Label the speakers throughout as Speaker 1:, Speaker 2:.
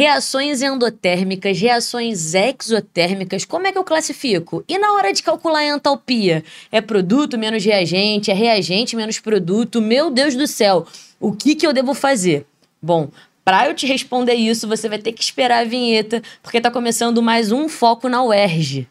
Speaker 1: Reações endotérmicas, reações exotérmicas, como é que eu classifico? E na hora de calcular a entalpia? É produto menos reagente, é reagente menos produto? Meu Deus do céu, o que eu devo fazer? Bom, para eu te responder isso, você vai ter que esperar a vinheta, porque tá começando mais um Foco na UERJ.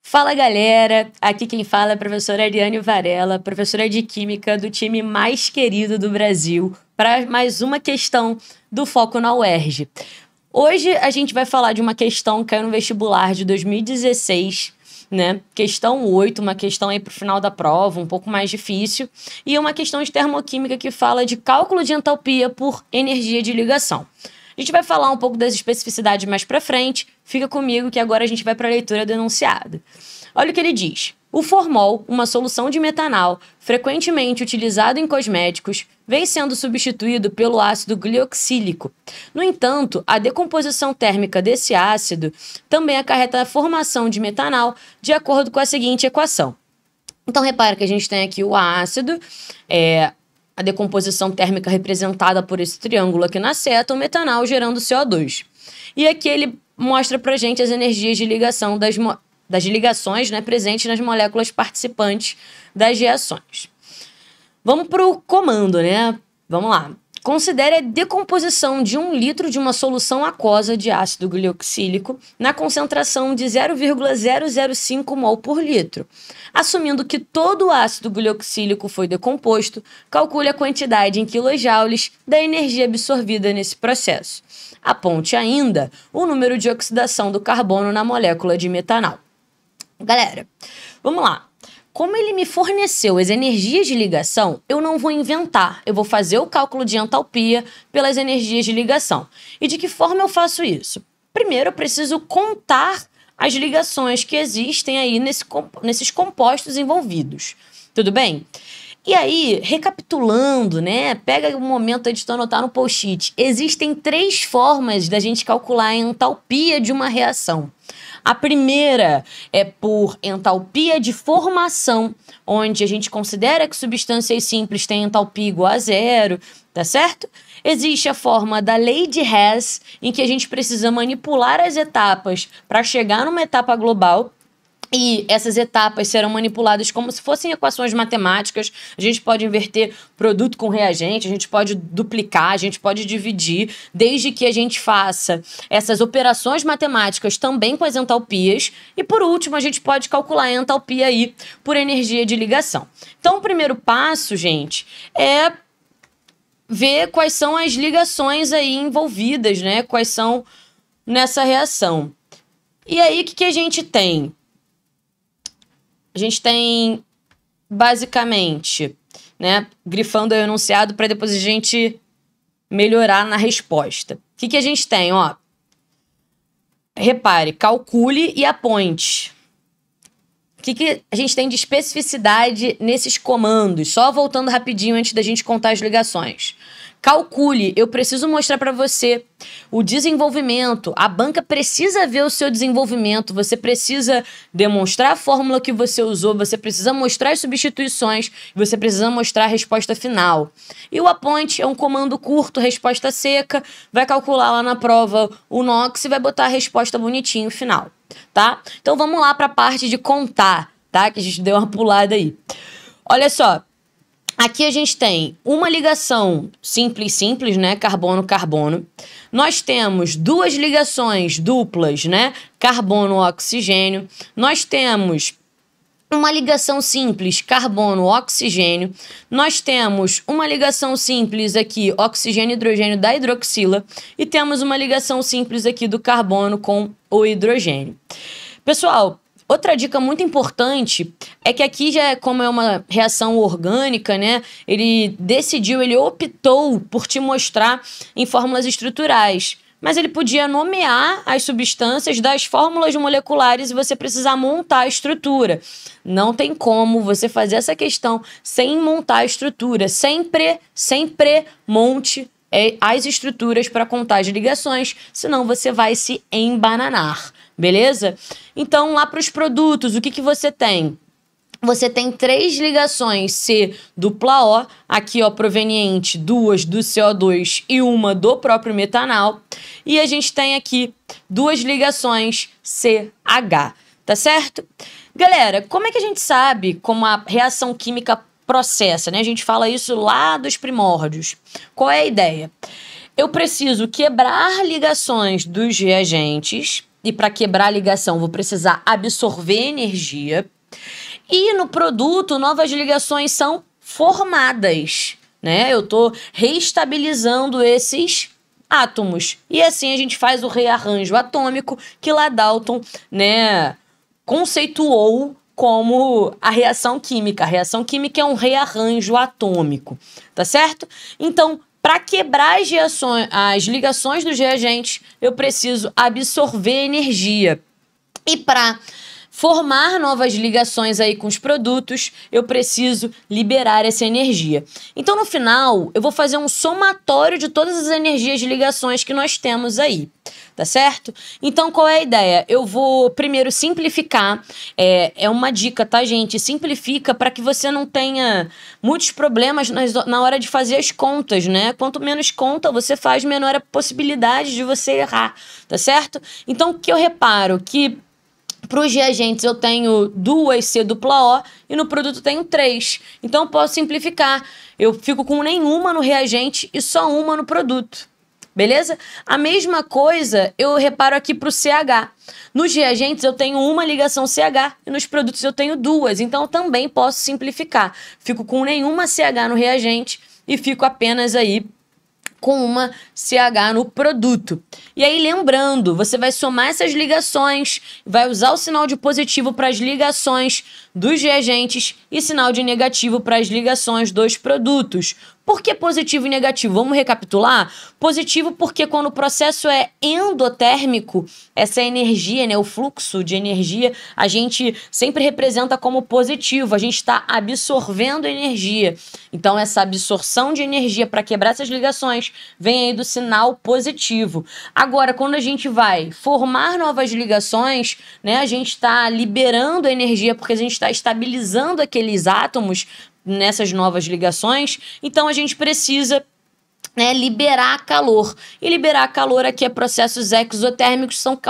Speaker 1: Fala galera, aqui quem fala é a professora Ariane Varela, professora de Química do time mais querido do Brasil, para mais uma questão do Foco na UERJ. Hoje a gente vai falar de uma questão que caiu no vestibular de 2016, né? Questão 8, uma questão aí para o final da prova, um pouco mais difícil, e uma questão de termoquímica que fala de cálculo de entalpia por energia de ligação. A gente vai falar um pouco das especificidades mais para frente. Fica comigo que agora a gente vai para a leitura do enunciado. Olha o que ele diz. O formol, uma solução de metanal, frequentemente utilizado em cosméticos, vem sendo substituído pelo ácido glioxílico. No entanto, a decomposição térmica desse ácido também acarreta a formação de metanal de acordo com a seguinte equação. Então, repara que a gente tem aqui o ácido, a decomposição térmica representada por esse triângulo aqui na seta, o metanal gerando CO2. E aqui ele mostra pra gente as energias de ligação das ligações, né, presentes nas moléculas participantes das reações. Vamos pro comando, né? Vamos lá. Considere a decomposição de 1 litro de uma solução aquosa de ácido glioxílico na concentração de 0,005 mol por litro. Assumindo que todo o ácido glioxílico foi decomposto, calcule a quantidade em quilojoules da energia absorvida nesse processo. Aponte ainda o número de oxidação do carbono na molécula de metanal. Galera, vamos lá. Como ele me forneceu as energias de ligação, eu não vou inventar. Eu vou fazer o cálculo de entalpia pelas energias de ligação. E de que forma eu faço isso? Primeiro, eu preciso contar as ligações que existem aí nesses compostos envolvidos. Tudo bem? E aí, recapitulando, né? Pega um momento aí de tu anotar no post-it. Existem 3 formas da gente calcular a entalpia de uma reação. A primeira é por entalpia de formação, onde a gente considera que substâncias simples têm entalpia igual a 0, tá certo? Existe a forma da lei de Hess, em que a gente precisa manipular as etapas para chegar numa etapa global. E essas etapas serão manipuladas como se fossem equações matemáticas. A gente pode inverter produto com reagente, a gente pode duplicar, a gente pode dividir, desde que a gente faça essas operações matemáticas também com as entalpias. E por último, a gente pode calcular a entalpia aí por energia de ligação. Então, o primeiro passo, gente, é ver quais são as ligações aí envolvidas, né? Quais são nessa reação. E aí, o que a gente tem? A gente tem, basicamente, né, grifando o enunciado para depois a gente melhorar na resposta. O que a gente tem? Ó, repare, calcule e aponte. O que a gente tem de especificidade nesses comandos? Só voltando rapidinho antes da gente contar as ligações. Calcule, eu preciso mostrar para você o desenvolvimento. A banca precisa ver o seu desenvolvimento, você precisa demonstrar a fórmula que você usou, você precisa mostrar as substituições, você precisa mostrar a resposta final. E o aponte é um comando curto, resposta seca, vai calcular lá na prova o NOx e vai botar a resposta bonitinho final, tá? Então vamos lá para a parte de contar, tá? Que a gente deu uma pulada aí. Olha só. Aqui a gente tem uma ligação simples, né? Carbono-carbono. Nós temos 2 ligações duplas, né? Carbono-oxigênio. Nós temos uma ligação simples carbono-oxigênio. Nós temos uma ligação simples aqui, oxigênio-hidrogênio da hidroxila. E temos uma ligação simples aqui do carbono com o hidrogênio. Pessoal, outra dica muito importante é que aqui já, como é uma reação orgânica, né? Ele optou por te mostrar em fórmulas estruturais. Mas ele podia nomear as substâncias das fórmulas moleculares e você precisar montar a estrutura. Não tem como você fazer essa questão sem montar a estrutura. Sempre monte as estruturas para contar as ligações, senão você vai se embananar, beleza? Então, lá para os produtos, o que você tem? você tem 3 ligações C dupla O, aqui ó, proveniente 2 do CO2 e uma do próprio metanal. E a gente tem aqui 2 ligações CH, tá certo? Galera, como é que a gente sabe como a reação química processa, né? A gente fala isso lá dos primórdios. Qual é a ideia? Eu preciso quebrar ligações dos reagentes, e para quebrar a ligação vou precisar absorver energia. E no produto, novas ligações são formadas, né? Eu estou reestabilizando esses átomos. E assim a gente faz o rearranjo atômico que lá Dalton, né, conceituou como a reação química. A reação química é um rearranjo atômico, tá certo? Então, para quebrar as ligações dos reagentes, eu preciso absorver energia. E para formar novas ligações aí com os produtos, eu preciso liberar essa energia. Então, no final, eu vou fazer um somatório de todas as energias de ligações que nós temos aí, tá certo? Então, qual é a ideia? Eu vou primeiro simplificar, é uma dica, tá, gente? Simplifica para que você não tenha muitos problemas na hora de fazer as contas, né? Quanto menos conta você faz, menor a possibilidade de você errar, tá certo? Então, o que eu reparo? Que para os reagentes eu tenho 2 C dupla O e no produto tenho 3. Então eu posso simplificar. Eu fico com nenhuma no reagente e só uma no produto. Beleza? A mesma coisa eu reparo aqui para o CH. Nos reagentes eu tenho uma ligação CH e nos produtos eu tenho 2. Então eu também posso simplificar. Fico com nenhuma CH no reagente e fico apenas aí com uma CH no produto. E aí, lembrando, você vai somar essas ligações, vai usar o sinal de positivo para as ligações dos reagentes e sinal de negativo para as ligações dos produtos. Por que positivo e negativo? Vamos recapitular? Positivo porque quando o processo é endotérmico, essa energia, né, o fluxo de energia, a gente sempre representa como positivo. A gente está absorvendo energia. Então, essa absorção de energia para quebrar essas ligações vem aí do sinal positivo. Agora, quando a gente vai formar novas ligações, né, a gente está liberando energia porque a gente está estabilizando aqueles átomos nessas novas ligações, então a gente precisa, né, liberar calor. E liberar calor aqui é processos exotérmicos, são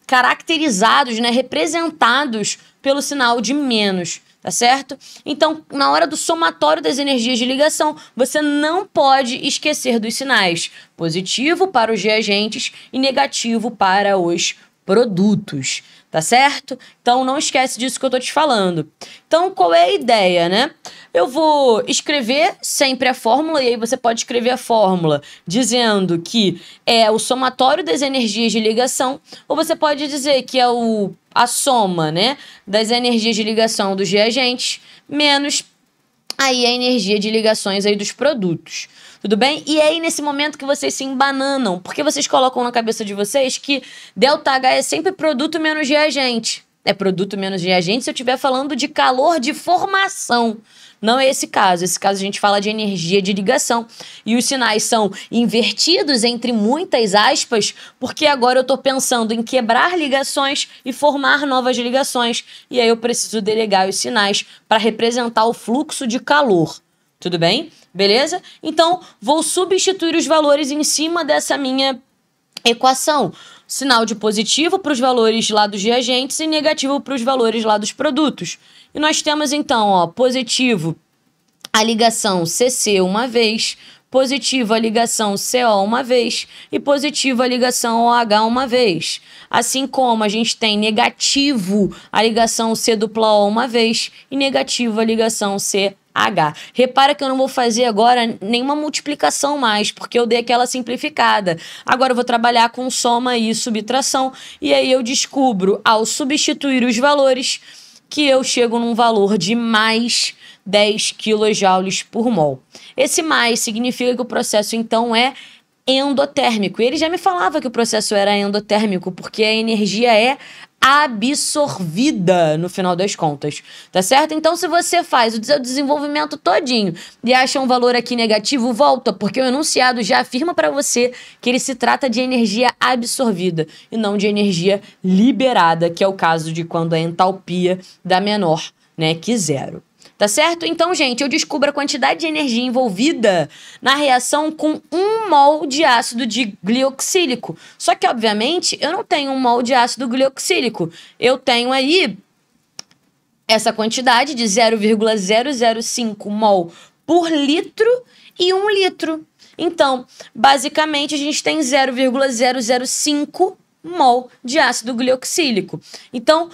Speaker 1: caracterizados, né, representados pelo sinal de menos, tá certo? Então, na hora do somatório das energias de ligação, você não pode esquecer dos sinais positivo para os reagentes e negativo para os produtos, tá certo? Então, não esquece disso que eu tô te falando. Então, qual é a ideia, né? Eu vou escrever sempre a fórmula, e aí você pode escrever a fórmula dizendo que é o somatório das energias de ligação, ou você pode dizer que é a soma, né, das energias de ligação dos reagentes menos aí a energia de ligações aí dos produtos. Tudo bem? E é aí nesse momento que vocês se embananam, porque vocês colocam na cabeça de vocês que ΔH é sempre produto menos reagente. É produto menos reagente se eu estiver falando de calor de formação. Não é esse caso. Esse caso a gente fala de energia de ligação. E os sinais são invertidos entre muitas aspas, porque agora eu estou pensando em quebrar ligações e formar novas ligações. E aí eu preciso delegar os sinais para representar o fluxo de calor. Tudo bem? Beleza? Então, vou substituir os valores em cima dessa minha equação. Sinal de positivo para os valores lá dos reagentes e negativo para os valores lá dos produtos. E nós temos então, ó, positivo a ligação CC uma vez, positivo a ligação CO uma vez e positivo a ligação OH uma vez. Assim como a gente tem negativo a ligação C dupla O uma vez e negativo a ligação CH. Repara que eu não vou fazer agora nenhuma multiplicação mais, porque eu dei aquela simplificada. Agora eu vou trabalhar com soma e subtração, e aí eu descubro, ao substituir os valores, que eu chego num valor de mais 10 kJ por mol. Esse mais significa que o processo, então, é endotérmico. E ele já me falava que o processo era endotérmico, porque a energia é absorvida no final das contas, tá certo? Então, se você faz o seu desenvolvimento todinho e acha um valor aqui negativo, volta, porque o enunciado já afirma para você que ele se trata de energia absorvida e não de energia liberada, que é o caso de quando a entalpia dá menor, né, que zero. Tá certo? Então, gente, eu descubro a quantidade de energia envolvida na reação com 1 mol de ácido de glioxílico. Só que, obviamente, eu não tenho 1 mol de ácido glioxílico. Eu tenho aí essa quantidade de 0,005 mol por litro e 1 litro. Então, basicamente, a gente tem 0,005 mol de ácido glioxílico. Então,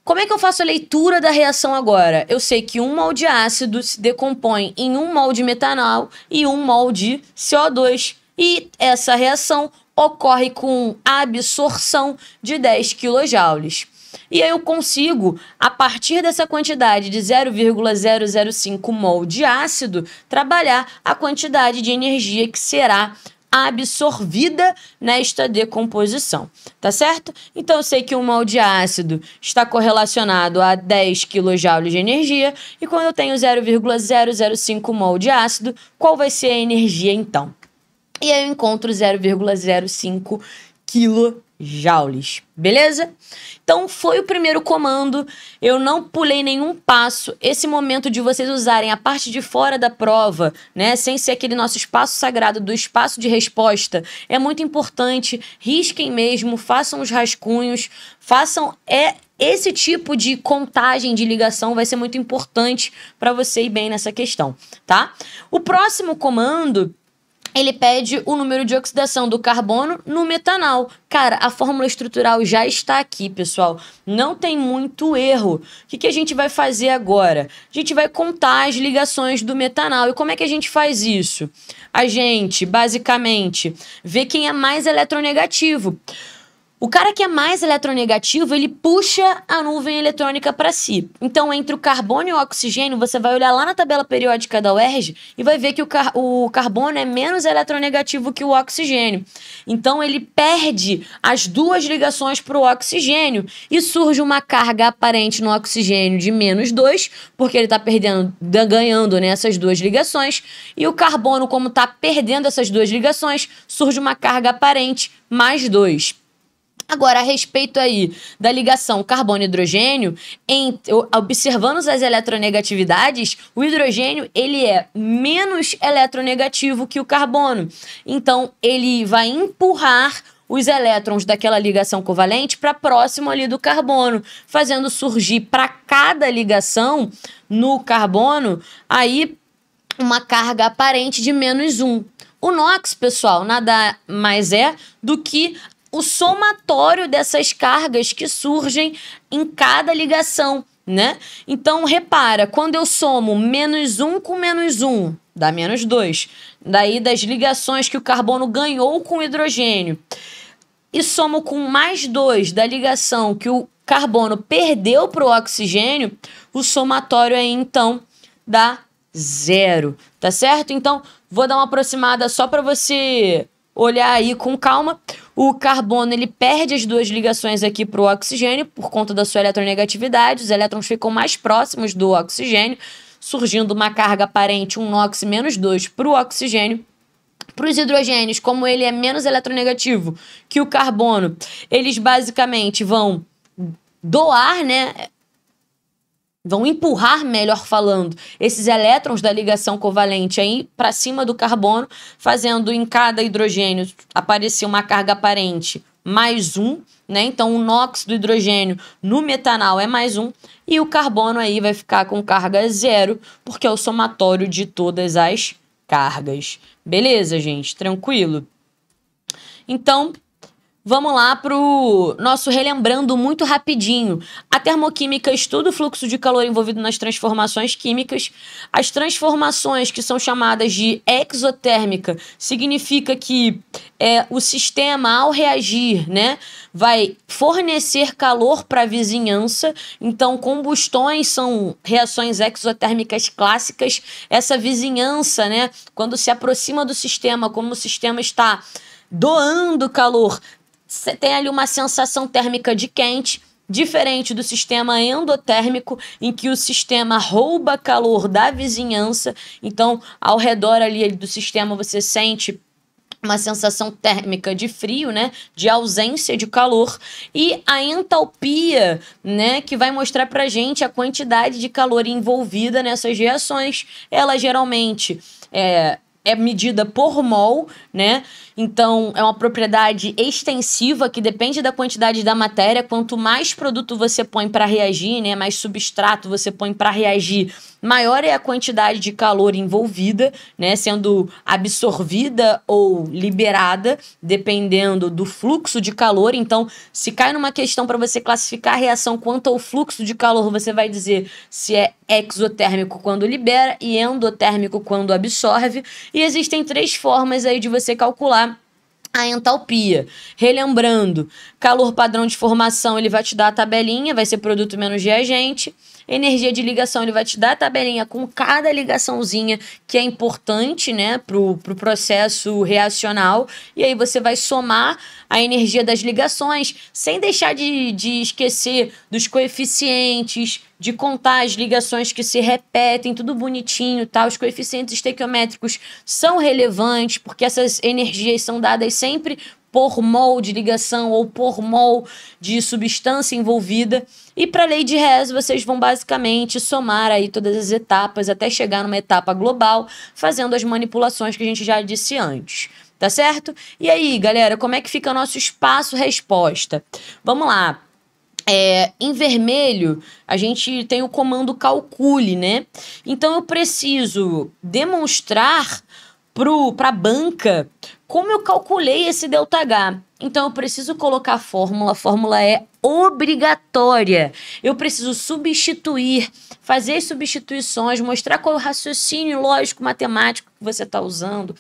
Speaker 1: como é que eu faço a leitura da reação agora? Eu sei que 1 mol de ácido se decompõe em 1 mol de metanol e 1 mol de CO2. E essa reação ocorre com absorção de 10 kJ. E aí eu consigo, a partir dessa quantidade de 0,005 mol de ácido, trabalhar a quantidade de energia que será absorvida nesta decomposição, tá certo? Então, eu sei que 1 mol de ácido está correlacionado a 10 kJ de energia, e quando eu tenho 0,005 mol de ácido, qual vai ser a energia, então? E aí eu encontro 0,05 kJ, beleza? Então, foi o primeiro comando, eu não pulei nenhum passo. Esse momento de vocês usarem a parte de fora da prova, né, sem ser aquele nosso espaço sagrado do espaço de resposta, é muito importante. Risquem mesmo, façam os rascunhos, façam esse tipo de contagem de ligação vai ser muito importante para você ir bem nessa questão, tá? O próximo comando, ele pede o número de oxidação do carbono no metanol. Cara, a fórmula estrutural já está aqui, pessoal. Não tem muito erro. O que a gente vai fazer agora? A gente vai contar as ligações do metanol. E como é que a gente faz isso? A gente, basicamente, vê quem é mais eletronegativo. O cara que é mais eletronegativo, ele puxa a nuvem eletrônica para si. Então, entre o carbono e o oxigênio, você vai olhar lá na tabela periódica da UERJ e vai ver que o carbono é menos eletronegativo que o oxigênio. Então, ele perde as duas ligações para o oxigênio e surge uma carga aparente no oxigênio de -2, porque ele está ganhando, né, essas duas ligações. E o carbono, como está perdendo essas duas ligações, surge uma carga aparente +2. Agora, a respeito aí da ligação carbono-hidrogênio, observando as eletronegatividades, o hidrogênio ele é menos eletronegativo que o carbono. Então, ele vai empurrar os elétrons daquela ligação covalente para próximo ali do carbono, fazendo surgir para cada ligação no carbono aí uma carga aparente de -1. O NOx, pessoal, nada mais é do que o somatório dessas cargas que surgem em cada ligação, né? Então, repara, quando eu somo -1 com -1, dá -2. Daí, das ligações que o carbono ganhou com o hidrogênio, e somo com +2 da ligação que o carbono perdeu para o oxigênio, o somatório aí, então, dá 0, tá certo? Então, vou dar uma aproximada só para você olhar aí com calma. O carbono, ele perde as duas ligações aqui para o oxigênio por conta da sua eletronegatividade. Os elétrons ficam mais próximos do oxigênio, surgindo uma carga aparente, um NOx -2 para o oxigênio. Para os hidrogênios, como ele é menos eletronegativo que o carbono, eles basicamente vão doar, né? Vão empurrar, melhor falando, esses elétrons da ligação covalente aí para cima do carbono, fazendo em cada hidrogênio aparecer uma carga aparente +1, né? Então, o NOx do hidrogênio no metanol é +1 e o carbono aí vai ficar com carga 0, porque é o somatório de todas as cargas. Beleza, gente? Tranquilo? Então, vamos lá para o nosso relembrando muito rapidinho. A termoquímica estuda o fluxo de calor envolvido nas transformações químicas. As transformações que são chamadas de exotérmica significa que o sistema, ao reagir, né, vai fornecer calor para a vizinhança. Então, combustões são reações exotérmicas clássicas. Essa vizinhança, né, quando se aproxima do sistema, como o sistema está doando calor, você tem ali uma sensação térmica de quente, Diferente do sistema endotérmico, em que o sistema rouba calor da vizinhança, então ao redor ali do sistema você sente uma sensação térmica de frio, né, de ausência de calor, e a entalpia, né, que vai mostrar pra gente a quantidade de calor envolvida nessas reações. Ela geralmente é medida por mol, né? Então, é uma propriedade extensiva que depende da quantidade da matéria. Quanto mais produto você põe para reagir, né? Mais substrato você põe para reagir, maior é a quantidade de calor envolvida, né? Sendo absorvida ou liberada, dependendo do fluxo de calor. Então, se cai numa questão para você classificar a reação quanto ao fluxo de calor, você vai dizer se é exotérmico quando libera e endotérmico quando absorve. E existem 3 formas aí de você calcular a entalpia. Relembrando, calor padrão de formação, ele vai te dar a tabelinha, vai ser produto menos reagente. Energia de ligação, ele vai te dar a tabelinha com cada ligaçãozinha que é importante, né, pro processo reacional. E aí você vai somar a energia das ligações, sem deixar de esquecer dos coeficientes, de contar as ligações que se repetem, tudo bonitinho, tá? Os coeficientes estequiométricos são relevantes, porque essas energias são dadas sempre por mol de ligação ou por mol de substância envolvida. E para a lei de Hess, vocês vão basicamente somar aí todas as etapas até chegar numa etapa global, fazendo as manipulações que a gente já disse antes. Tá certo? E aí, galera, como é que fica nosso espaço-resposta? Vamos lá. Em vermelho, a gente tem o comando calcule, né? Então, eu preciso demonstrar para a banca como eu calculei esse ΔH. Então, eu preciso colocar a fórmula é obrigatória. Eu preciso substituir, fazer as substituições, mostrar qual é o raciocínio lógico-matemático que você está usando.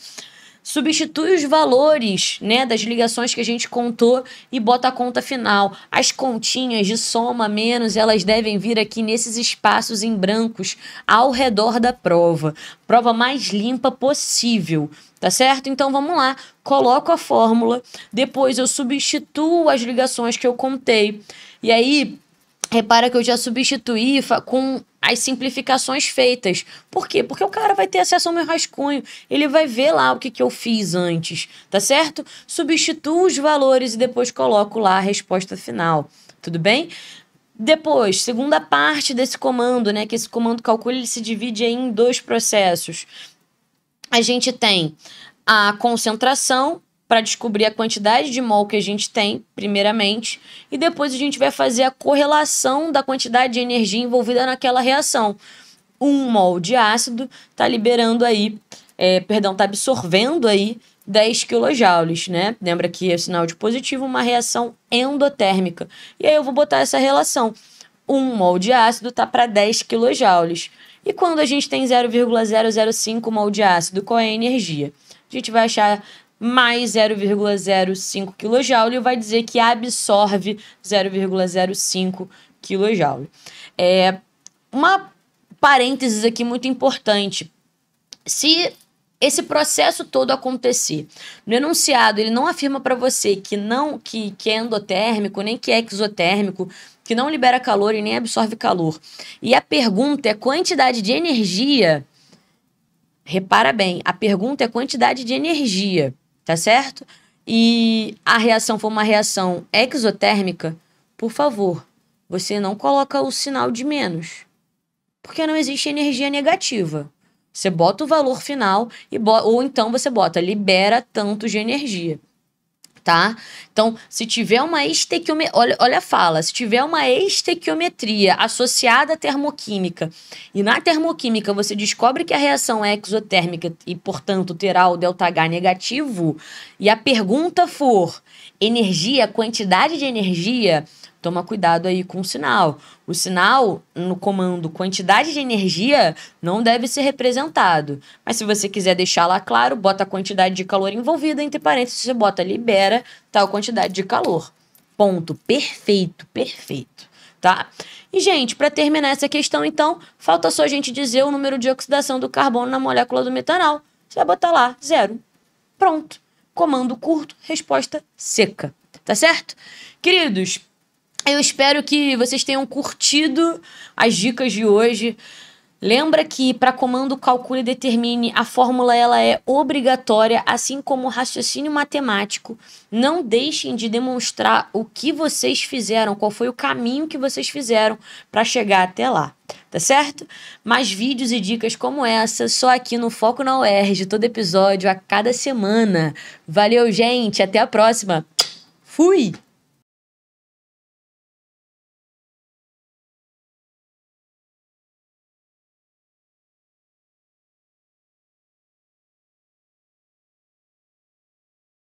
Speaker 1: Substitui os valores, né, das ligações que a gente contou e bota a conta final. As continhas de soma menos, elas devem vir aqui nesses espaços em brancos ao redor da prova. Prova mais limpa possível, tá certo? Então vamos lá, coloco a fórmula, depois eu substituo as ligações que eu contei. E aí, repara que eu já substituí com as simplificações feitas. Por quê? Porque o cara vai ter acesso ao meu rascunho. Ele vai ver lá o que eu fiz antes, tá certo? Substituo os valores e depois coloco lá a resposta final. Tudo bem? Depois, segunda parte desse comando, né? Que esse comando calcule, ele se divide em 2 processos. A gente tem a concentração, para descobrir a quantidade de mol que a gente tem, primeiramente, e depois a gente vai fazer a correlação da quantidade de energia envolvida naquela reação. 1 mol de ácido está liberando aí, está absorvendo aí 10 kJ, né? Lembra que é sinal de positivo, uma reação endotérmica. E aí eu vou botar essa relação. 1 mol de ácido está para 10 kJ. E quando a gente tem 0,005 mol de ácido, qual é a energia? A gente vai achar mais 0,05 kJ e vai dizer que absorve 0,05 kJ. Uma parênteses aqui muito importante. Se esse processo todo acontecer, no enunciado ele não afirma para você que é endotérmico, nem que é exotérmico, que não libera calor e nem absorve calor. E a pergunta é quantidade de energia. Repara bem, a pergunta é quantidade de energia. Tá certo? E a reação for uma reação exotérmica, por favor, você não coloca o sinal de menos. Porque não existe energia negativa. Você bota o valor final ou então você bota libera tanto de energia. Tá? Então, se tiver uma estequiometria, olha a fala, se tiver uma estequiometria associada à termoquímica e na termoquímica você descobre que a reação é exotérmica e, portanto, terá o ΔH negativo e a pergunta for energia, quantidade de energia, toma cuidado aí com o sinal. O sinal no comando quantidade de energia não deve ser representado. Mas se você quiser deixar lá claro, bota a quantidade de calor envolvida, entre parênteses você bota libera tal quantidade de calor. Ponto. Perfeito, perfeito. Tá? E, gente, para terminar essa questão, então, falta só a gente dizer o número de oxidação do carbono na molécula do metanol. Você vai botar lá 0. Pronto. Comando curto, resposta seca. Tá certo? Queridos, Eu espero que vocês tenham curtido as dicas de hoje. Lembra que para comando calcule e determine, a fórmula ela é obrigatória, assim como o raciocínio matemático. Não deixem de demonstrar o que vocês fizeram, qual foi o caminho que vocês fizeram para chegar até lá, tá certo? Mais vídeos e dicas como essa, só aqui no Foco na UERJ, todo episódio, a cada semana. Valeu, gente, até a próxima. Fui!